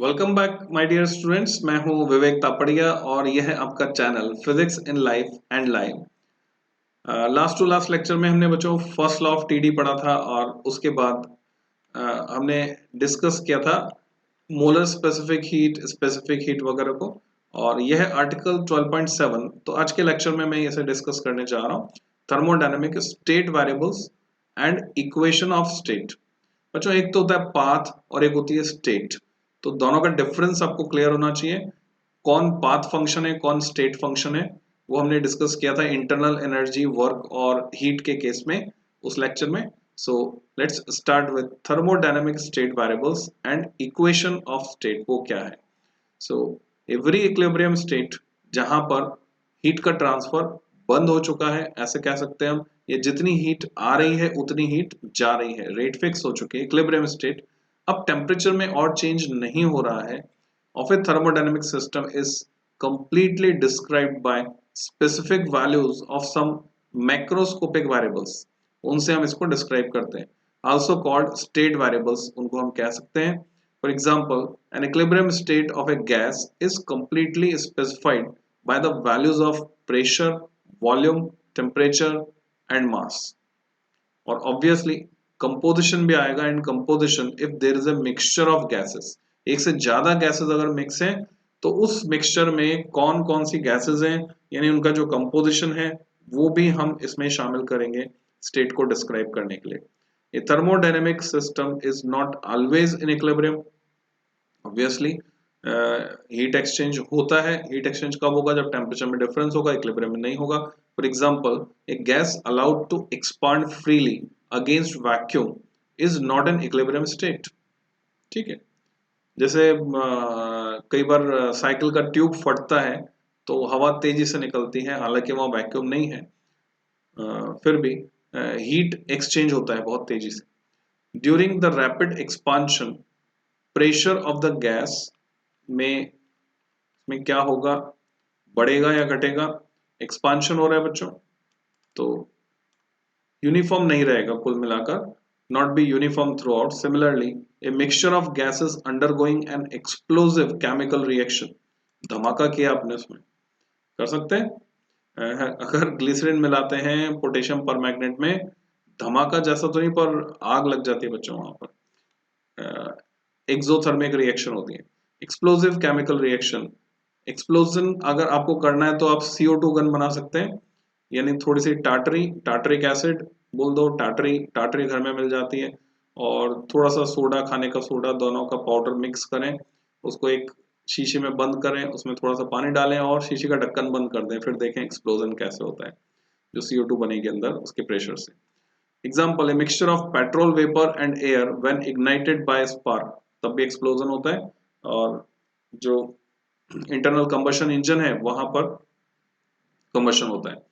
Welcome back my dear students. मैं हूं विवेक तापड़िया और यह है आपका channel physics in life and live. Last to last lecture में हमने बच्चों फर्स्ट लॉ ऑफ टीडी पढ़ा था और उसके बाद हमने डिस्कस किया था मोलर स्पेसिफिक हीट वगैरह को, और यह है आर्टिकल 12.7। तो आज के लेक्चर में मैं इसे डिस्कस करने जा रहा हूँ, thermodynamic state variables and equation of state. बच्चों एक तो होता है पाथ और एक होती है स्टेट, तो दोनों का डिफरेंस आपको क्लियर होना चाहिए। कौन पाथ फंक्शन है, कौन स्टेट फंक्शन है, वो हमने डिस्कस किया था इंटरनल एनर्जी, वर्क और हीट के केस में उस लेक्चर में। So let's start with thermodynamic state variables and equation of state. वो क्या है? सो एवरी इक्विलिब्रियम स्टेट जहां पर हीट का ट्रांसफर बंद हो चुका है, ऐसे कह सकते हैं हम, ये जितनी हीट आ रही है उतनी हीट जा रही है, रेट फिक्स हो चुकी है, इक्विलिब्रियम स्टेट। अब टेम्परेचर में और चेंज नहीं हो रहा है of a thermodynamic system is completely described by specific values of some macroscopic variables. उनसे हम इसको डिस्क्राइब करते हैं, आल्सो कॉल्ड स्टेट वेरिएबल्स, उनको हम कह सकते हैं। For example, an equilibrium state of a gas is completely specified by the values of pressure, volume, temperature and mass. और obviously composition भी आएगा। in composition if there is a mixture of gases, एक से ज्यादा gases अगर mix हैं तो उस mixture में कौन कौन सी gases हैं, यानी उनका जो composition है वो भी हम इसमें शामिल करेंगे state को describe करने के लिए। A thermodynamic system is not always in equilibrium. Obviously, heat exchange होता है। हीट एक्सचेंज कब होगा? जब टेम्परेचर में डिफरेंस होगा, इक्विलिब्रियम में नहीं होगा। For example, a gas allowed to expand freely against vacuum is not an equilibrium state. ठीक है, जैसे कई बार साइकिल का ट्यूब फटता है तो हवा तेजी से निकलती है, हालांकि वहां वैक्यूम नहीं है, फिर भी हीट एक्सचेंज होता है बहुत तेजी से। During the rapid expansion pressure of the gas में क्या होगा? बढ़ेगा या घटेगा? एक्सपांशन हो रहा है बच्चों, तो यूनिफॉर्म नहीं रहेगा कुल मिलाकर, not be uniform throughout. Similarly a mixture of gases undergoing an explosive chemical reaction, धमाका किया आपने उसमें, कर सकते हैं। अगर ग्लिसरीन मिलाते हैं पोटेशियम परमैंगनेट में, धमाका जैसा तो नहीं पर आग लग जाती है बच्चों वहां पर। एक्सोथर्मिक रिएक्शन होती है, एक्सप्लोसिव केमिकल रिएक्शन। एक्सप्लोजन अगर आपको करना है तो आप CO2 गन बना सकते हैं, यानी थोड़ी सी टाटरिक एसिड बोल दो, टाटरी घर में मिल जाती है, और थोड़ा सा सोडा, खाने का सोडा, दोनों का पाउडर मिक्स करें, उसको एक शीशे में बंद करें, उसमें थोड़ा सा पानी डालें और शीशे का ढक्कन बंद कर दें, फिर देखें एक्सप्लोजन कैसे होता है, जो CO2 बनेगी अंदर उसके प्रेशर से। Example, a mixture of petrol vapour and air when ignited by spark, तब भी एक्सप्लोजन होता है। और जो इंटरनल कंबशन इंजन है वहां पर कंबशन होता है।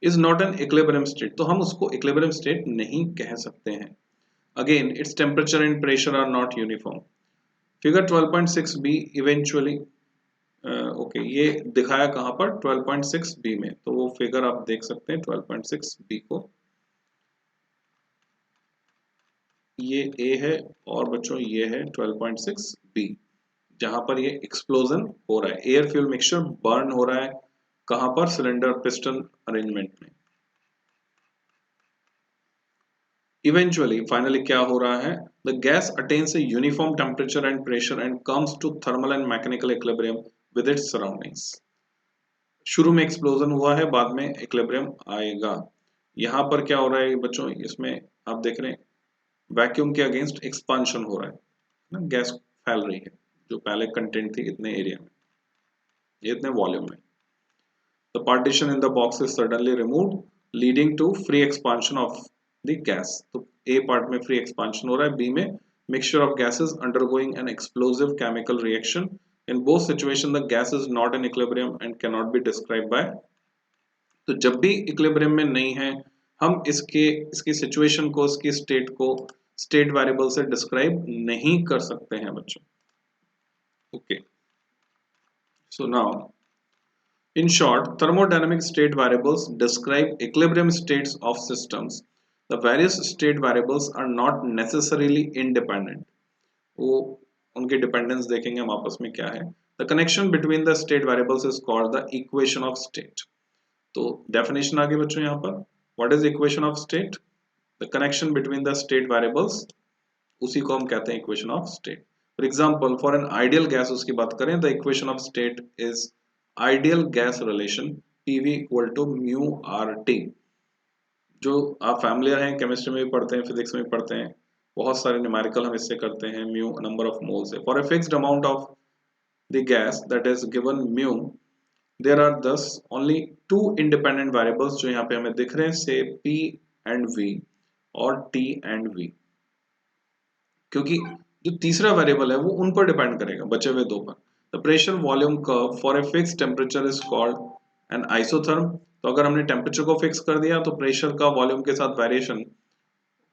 Is not an equilibrium state, तो हम उसको इक्विलिब्रियम स्टेट नहीं कह सकते हैं। Again its temperature and pressure are not uniform. Figure 12.6b eventually, okay, ये दिखाया कहां पर? 12.6b में, तो वो फिगर आप देख सकते हैं 12.6b को। ये A है और बच्चों ये है 12.6b, जहां पर ये एक्सप्लोजन हो रहा है, एयर फ्यूल मिक्सचर बर्न हो रहा है। कहां पर? सिलेंडर पिस्टन अरेंजमेंट में। इवेंचुअली, फाइनली क्या हो रहा है? The gas attains a uniform temperature and pressure and comes to thermal and mechanical equilibrium with its surroundings. शुरू में एक्सप्लोजन हुआ है, बाद में इक्विलिब्रियम आएगा। यहां पर क्या हो रहा है बच्चों? इसमें आप देख रहे हैं वैक्यूम के अगेंस्ट एक्सपांशन हो रहा है ना, गैस फैल रही है, जो पहले कंटेंट थी इतने एरिया में, इतने वॉल्यूम में। The partition in the box is suddenly removed, leading to free expansion of the gas. तो A part में free expansion हो रहा है, B में mixture of gases undergoing an explosive chemical reaction. In both situations, the gas is not in equilibrium and cannot be described by. तो जब भी equilibrium में नहीं है, हम इसकी situation को, इसकी state को state variable से describe नहीं कर सकते हैं बच्चों। Okay. So now, in short, thermodynamic state variables describe equilibrium states of systems. The various state variables are not necessarily independent. वो उनकी डिपेंडेंस देखेंगे हम आपस में क्या है। The connection between the state variables is called the equation of state. तो definition आगे बच्चों यहाँ पर, what is equation of state? The connection between the state variables, उसी को हम कहते हैं equation of state. For example, for an ideal gas उसकी बात करें, the equation of state is ideal gas relation PV equal to mu R T. जो आप फैमिलियर हैं, केमिस्ट्री में भी पढ़ते हैं, फिजिक्स में भी पढ़ते हैं, बहुत सारे न्यूमेरिकल हम इससे करते हैं। म्यू नंबर ऑफ मोल्स है। For a fixed amount of the gas that is given mu, there are thus only two independent variables जो यहाँ पे हमें दिख रहे हैं, से पी एंड वी और टी एंड वी, क्योंकि जो तीसरा वेरिएबल है वो उन पर डिपेंड करेगा, बचे हुए दो पर। The pressure volume curve for a fixed temperature is called an isotherm. तो अगर हमने टेम्परेचर को फिक्स कर दिया तो प्रेशर का वॉल्यूम के साथ वेरिएशन,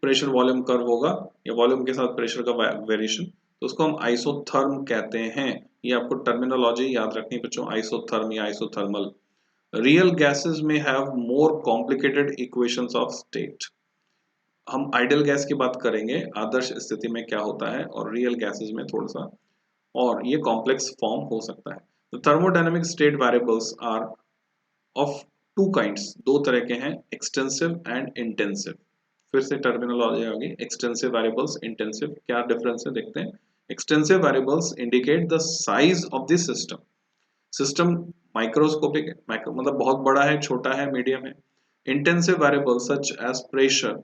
प्रेशर वॉल्यूम कर्व होगा, या वॉल्यूम के साथ प्रेशर का वेरिएशन, तो उसको हम आइसोथर्म कहते हैं। ये आपको टर्मिनोलॉजी याद रखनी बच्चों, आइसोथर्म या आइसोथर्मल। रियल गैसेस में have more complicated equations of state. हम आइडियल गैस की बात करेंगे, आदर्श स्थिति में क्या होता है, और रियल गैसेस में थोड़ा सा और ये कॉम्प्लेक्स फॉर्म हो सकता है। The thermodynamic state variables are of two kinds, दो तरह के हैं, एक्सटेंसिव एंड इंटेंसिव। फिर से टर्मिनोलॉजी आ गई, एक्सटेंसिव वेरिएबल्स, इंटेंसिव, क्या डिफरेंस है देखते हैं। Extensive variables indicate the size of the system. System microscopic है, मतलब बहुत बड़ा है, छोटा है, मीडियम है। Intensive variables such as pressure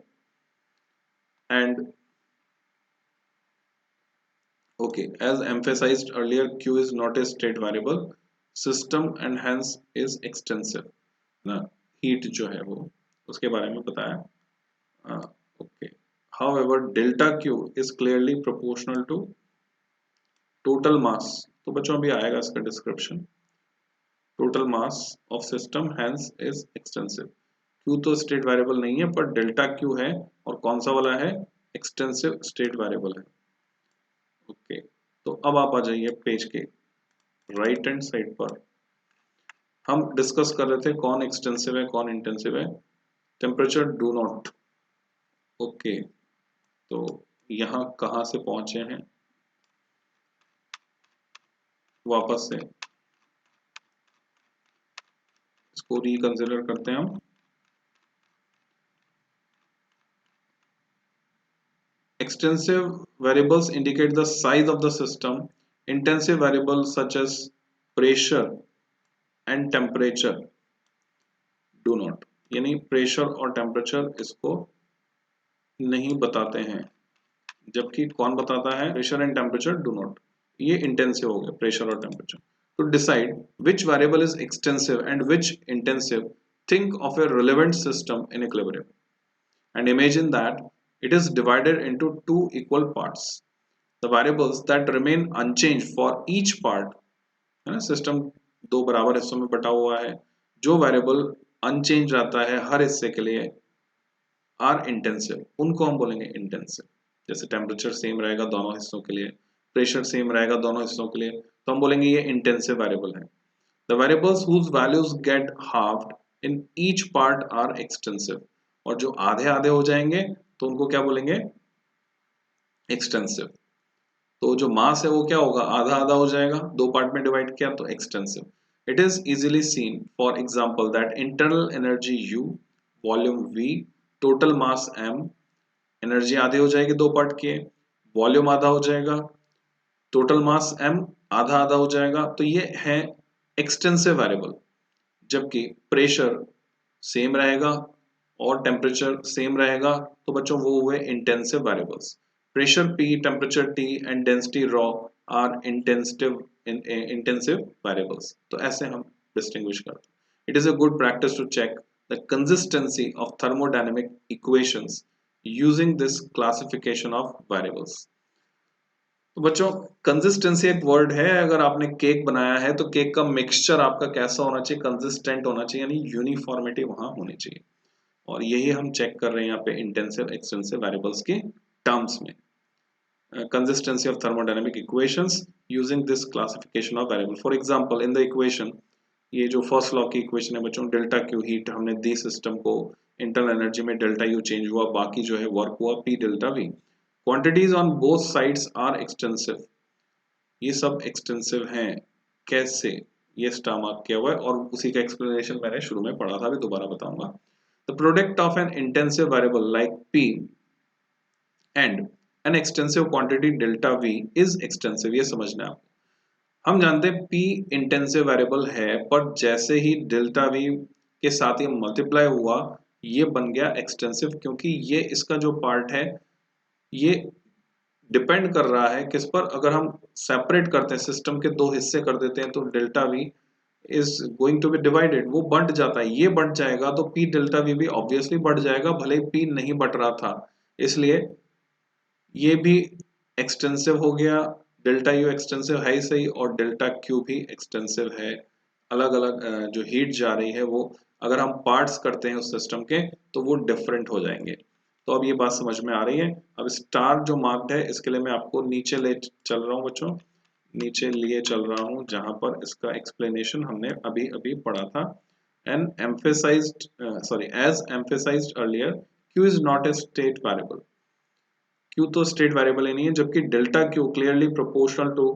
and okay, as emphasized earlier, q is not a state variable system and hence is extensive ना, heat जो है वो उसके बारे में बताया। okay, however delta q is clearly proportional to total mass। तो बच्चों अभी आएगा इसका description. total mass of system hence is extensive। q तो स्टेट वेरिएबल नहीं है, पर डेल्टा q है, और कौन सा वाला है, एक्सटेंसिव स्टेट वेरिएबल है। ओके, तो अब आप आ जाइए पेज के राइट हैंड साइड पर। हम डिस्कस कर रहे थे कौन एक्सटेंसिव है कौन इंटेंसिव है। Temperature do not. ओके, तो यहाँ कहाँ से पहुंचे हैं, वापस से इसको रिकंसिडर करते हैं हम। Extensive variables indicate the size of the system. Intensive variables such as pressure and temperature do not। यानी प्रेशर और टेम्परेचर इसको नहीं बताते हैं, जबकि कौन बताता है, pressure and temperature do not. ये इंटेंसिव हो गया, प्रेशर और temperature. To decide which variable is extensive and which intensive, think of a relevant system in equilibrium and imagine that it is divided into two equal parts. The variables that remain unchanged for each part, है ना, system दो बराबर हिस्सों में बटा हुआ है, जो वेरिएबल अनचेंज रहता है हर हिस्से के लिए, आर इंटेंसिव, उनको हम बोलेंगे इंटेंसिव। जैसे टेम्परेचर सेम रहेगा दोनों हिस्सों के लिए, प्रेशर सेम रहेगा दोनों हिस्सों के लिए, तो हम बोलेंगे ये इंटेंसिव वेरिएबल है। The variables whose values get halved in each part are extensive. और जो आधे आधे हो जाएंगे तो उनको क्या बोलेंगे, एक्सटेंसिव। तो जो मास है वो क्या होगा, आधा आधा हो जाएगा, दो पार्ट में डिवाइड किया तो extensive. It is easily seen for example that internal energy U, volume V, total mass M, energy आधी हो जाएगी दो पार्ट की, वॉल्यूम आधा हो जाएगा, टोटल मास M आधा आधा हो जाएगा, तो ये है एक्सटेंसिव वेरिएबल। जबकि प्रेशर सेम रहेगा और टेम्परेचर सेम रहेगा, तो बच्चों वो हुए intensive variables. Pressure P, temperature T and density ρ are intensive variables. तो ऐसे हम डिस्टिंग्विश करते हैं। It is a good practice to check the consistency of thermodynamic equations using this classification of variables. तो बच्चों कंसिस्टेंसी एक वर्ड है, अगर आपने केक बनाया है तो केक का मिक्सचर आपका कैसा होना चाहिए, कंसिस्टेंट होना चाहिए, यानी यूनिफॉर्मिटी वहां होनी चाहिए। और यही हम चेक कर रहे हैं यहाँ पे इंटेंसिव एक्सटेंसिव वेरिएबल्स के टर्म्स में। Consistency of thermodynamic equations using this classification of variable. For example in the equation, ये जो फर्स्ट लॉ की इक्वेशन है बच्चों, डेल्टा क्यू हीट हमने दी सिस्टम को, इंटरनल एनर्जी में डेल्टा यू चेंज हुआ, बाकी जो है वर्क हुआ P delta V। Quantities on both sides are extensive. ये सब एक्सटेंसिव हैं। कैसे? ये स्टार मार्क किया हुआ है और उसी का एक्सप्लेनेशन मैंने शुरू में पढ़ा था, अभी दोबारा बताऊंगा। The product of N intensive variable like p and an extensive quantity delta v is extensive. ये समझना है आपको। हम जानते हैं p इंटेंसिव वेरिएबल है, पर जैसे ही डेल्टा v के साथ ये मल्टीप्लाई हुआ, ये बन गया एक्सटेंसिव, क्योंकि ये इसका जो पार्ट है ये डिपेंड कर रहा है किस पर। अगर हम सेपरेट करते हैं, सिस्टम के दो हिस्से कर देते हैं, तो delta V is going to be divided, वो बढ़ जाता है। ये बढ़ जाएगा तो पी डेल्टा वी भी ऑब्वियसली बढ़ जाएगा, भले ही पी नहीं बढ़ रहा था। इसलिए ये भी एक्सटेंसिव हो गया। डेल्टा यू एक्सटेंसिव है ही सही, और डेल्टा क्यू भी एक्सटेंसिव है। अलग अलग जो हीट जा रही है वो अगर हम पार्ट्स करते हैं उस सिस्टम के, तो वो डिफरेंट हो जाएंगे। तो अब ये बात समझ में आ रही है। अब स्टार जो मार्क्ड है, इसके लिए मैं आपको नीचे ले चल रहा हूँ बच्चों, नीचे लिए चल रहा हूँ, जहां पर इसका एक्सप्लेनेशन हमने अभी अभी पढ़ा था। And emphasised as emphasized earlier, q is not a state variable। q तो स्टेट वेरिएबल ही नहीं है, जबकि delta q clearly proportional to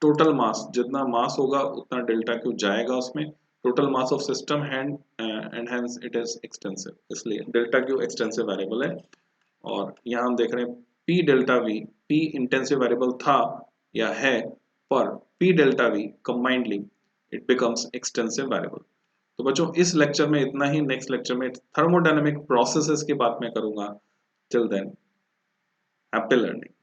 total mass. जितना मास होगा उतना डेल्टा q जाएगा उसमें, total mass of system and hence it is extensive. इसलिए डेल्टा q एक्सटेंसिव वेरिएबल है। और यहाँ हम देख रहे हैं p delta v, p intensive variable था या है, पर p delta v combinedly it becomes extensive variable. तो बच्चों इस लेक्चर में इतना ही। नेक्स्ट लेक्चर में थर्मोडायनेमिक प्रोसेसेस की बात मैं करूंगा। Till then, happy learning.